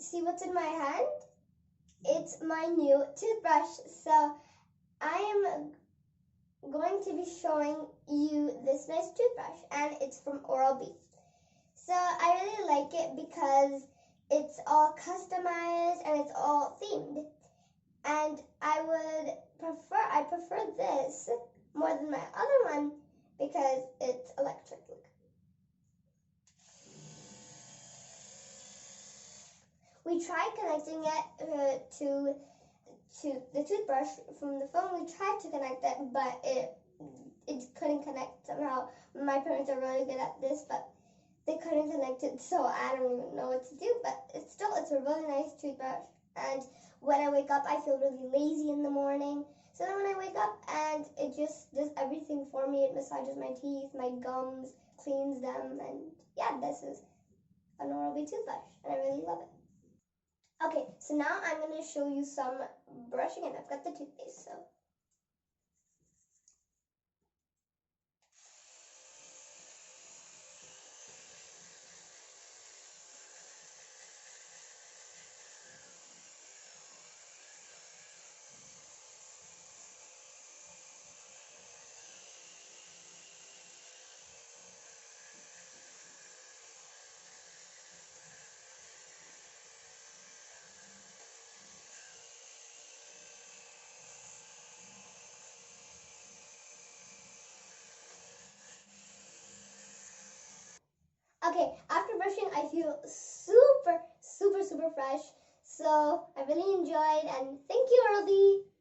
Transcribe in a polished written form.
see what's in my hand? It's my new toothbrush. So I am going to be showing you this nice toothbrush, and it's from Oral-B. So I really like it because it's all customized and it's all themed. And I prefer this more than my other one because it's electric. We tried connecting it to the toothbrush from the phone. We tried to connect it, but it couldn't connect somehow. My parents are really good at this, but they couldn't connect it, so I don't even know what to do. But it's a really nice toothbrush. And when I wake up, I feel really lazy in the morning. So then when I wake up, and it just does everything for me. It massages my teeth, my gums, cleans them, and yeah, this is an Oral-B toothbrush, and I really love it. Okay, so now I'm going to show you some brushing, and I've got the toothpaste, so. Okay, after brushing, I feel super fresh. So I really enjoyed, and thank you, Oral-B.